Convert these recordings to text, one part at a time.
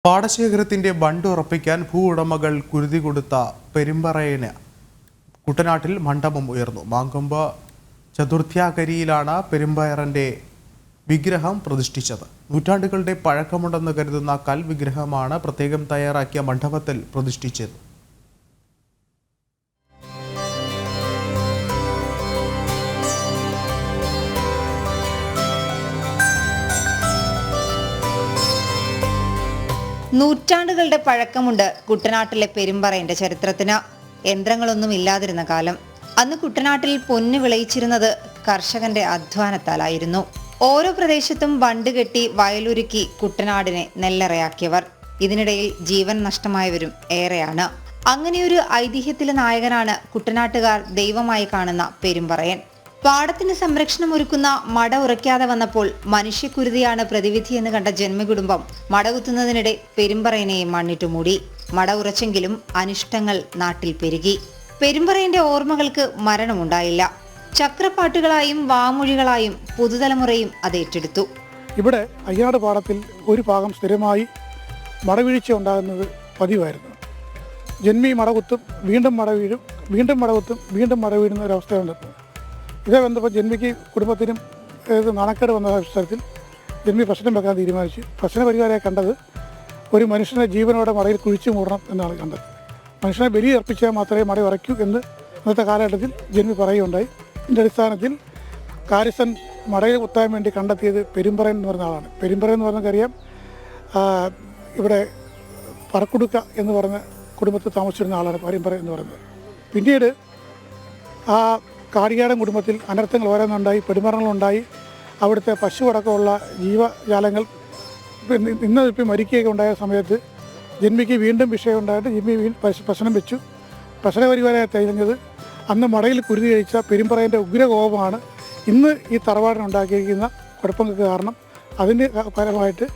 പാടശേഖരത്തിന്റെ ബണ്ട് ഉറപ്പിക്കാൻ ഭൂവുടമകൾ കുരുതി കൊടുത്ത പെരുമ്പറയിന് കുട്ടനാട്ടിൽ മണ്ഡപം ഉയർന്നു. മാങ്കൊമ്പ് ചതുർത്ഥ്യാകരിയിലാണ് പെരുമ്പയറിന്റെ വിഗ്രഹം പ്രതിഷ്ഠിച്ചത്. നൂറ്റാണ്ടുകളുടെ പഴക്കമുണ്ടെന്ന് കരുതുന്ന കൽവിഗ്രഹമാണ് പ്രത്യേകം തയ്യാറാക്കിയ മണ്ഡപത്തിൽ പ്രതിഷ്ഠിച്ചത്. നൂറ്റാണ്ടുകളുടെ പഴക്കമുണ്ട് കുട്ടനാട്ടിലെ പെരുമ്പറയിന്റെ ചരിത്രത്തിന്. യന്ത്രങ്ങളൊന്നും ഇല്ലാതിരുന്ന കാലം. അന്ന് കുട്ടനാട്ടിൽ പൊന്നു വിളയിച്ചിരുന്നത് കർഷകന്റെ അധ്വാനത്താലായിരുന്നു. ഓരോ പ്രദേശത്തും ബണ്ട് കെട്ടി വയലൊരുക്കി കുട്ടനാടിനെ നെല്ലറയാക്കിയവർ. ഇതിനിടയിൽ ജീവൻ നഷ്ടമായവരും ഏറെയാണ്. അങ്ങനെയൊരു ഐതിഹ്യത്തിലെ നായകനാണ് കുട്ടനാട്ടുകാർ ദൈവമായി കാണുന്ന പെരുമ്പറയൻ. പാടത്തിന് സംരക്ഷണം ഒരുക്കുന്ന മട ഉറയ്ക്കാതെ വന്നപ്പോൾ മനുഷ്യക്കുരുതിയാണ് പ്രതിവിധി എന്ന് കണ്ട ജന്മകുടുംബം മടകുത്തുന്നതിനിടെ പെരുമ്പറയനെയും മണ്ണിട്ടു മൂടി. മട ഉറച്ചെങ്കിലും അനിഷ്ടങ്ങൾ നാട്ടിൽ പെരുകി. പെരുമ്പറയന്റെ ഓർമ്മകൾക്ക് മരണമുണ്ടായില്ല. ചക്രപ്പാട്ടുകളായും വാമൊഴികളായും പുതുതലമുറയും അത് ഏറ്റെടുത്തു. ഇവിടെ അയ്യാട് പാടത്തിൽ ഒരു ഭാഗം സ്ഥിരമായി മടവീഴ്ച ഉണ്ടാകുന്നത് പതിവായിരുന്നു. ജന്മി മടകുത്തും വീണ്ടും മട വീഴും, വീണ്ടും മടകുത്തും വീണ്ടും മട വീഴുന്ന ഒരവസ്ഥയുണ്ട്. ഇതേ ബന്ധപ്പെട്ട് ജന്മിക്ക് കുടുംബത്തിനും നാണക്കേട് വന്ന അവസരത്തിൽ ജന്മി പ്രശ്നം വെക്കാൻ തീരുമാനിച്ചു. പ്രശ്ന പരിഹാരമായി കണ്ടത് ഒരു മനുഷ്യനെ ജീവനോടെ മടയിൽ കുഴിച്ചു മൂടണം എന്നാണ് കണ്ടത്. മനുഷ്യനെ ബലി അർപ്പിച്ചാൽ മാത്രമേ മട ഉറയ്ക്കൂ എന്ന് ഇന്നത്തെ കാലഘട്ടത്തിൽ ജന്മി പറയുകയുണ്ടായി. ഇതിൻ്റെ അടിസ്ഥാനത്തിൽ കാരിസൻ മടയിൽ കുത്താൻ വേണ്ടി കണ്ടെത്തിയത് പെരുമ്പറയൻ എന്ന് പറഞ്ഞ ആളാണ്. പെരുമ്പറയൻ എന്ന് പറഞ്ഞാൽ ഇവിടെ പറക്കുടുക്ക എന്ന് പറഞ്ഞ കുടുംബത്തിൽ താമസിച്ചിരുന്ന ആളാണ് പെരുമ്പറയൻ എന്ന് പറയുന്നത്. പിന്നീട് ആ കാടിയാടൻ കുടുംബത്തിൽ അനർത്ഥങ്ങൾ ഓരോന്നുണ്ടായി, പെരുമരണങ്ങളുണ്ടായി. അവിടുത്തെ പശു അടക്കമുള്ള ജീവജാലങ്ങൾ ഇപ്പം മരിക്കുകയൊക്കെ ഉണ്ടായ സമയത്ത് ജന്മിക്ക് വീണ്ടും വിഷയം ഉണ്ടായിട്ട് ജന്മി പ്രശ്നം വെച്ചു. പ്രശ്ന പരിഹാരമായി തികഞ്ഞത് അന്ന് മടയിൽ കുരുതി കഴിച്ച പെരുമ്പറയൻ്റെ ഉഗ്രകോപമാണ് ഇന്ന് ഈ തറവാടിനുണ്ടാക്കിയിരിക്കുന്ന കുഴപ്പങ്ങൾക്ക് കാരണം. അതിൻ്റെ ഫലമായിട്ട്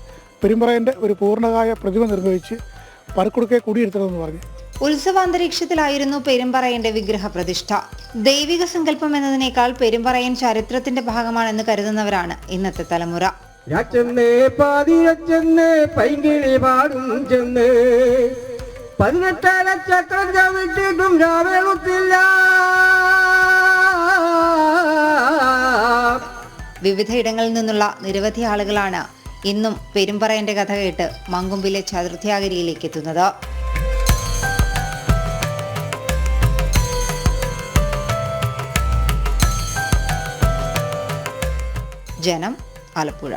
പെരുമ്പറയൻ്റെ ഒരു പൂർണ്ണകായ പ്രതിമ നിർമ്മിച്ച് പറക്കുടുക്കയെ കുടിയിരുത്തണമെന്ന് പറഞ്ഞു. ഉത്സവാന്തരീക്ഷത്തിലായിരുന്നു പെരുമ്പറയന്റെ വിഗ്രഹ പ്രതിഷ്ഠ. ദൈവിക സങ്കല്പം എന്നതിനേക്കാൾ പെരുമ്പറയൻ ചരിത്രത്തിന്റെ ഭാഗമാണെന്ന് കരുതുന്നവരാണ് ഇന്നത്തെ തലമുറ. വിവിധയിടങ്ങളിൽ നിന്നുള്ള നിരവധി ആളുകളാണ് ഇന്നും പെരുമ്പറയന്റെ കഥ കേട്ട് മങ്കൊമ്പിലെ ചതുർത്ഥ്യാകരിയിലേക്ക് എത്തുന്നത്. ജനം, ആലപ്പുഴ.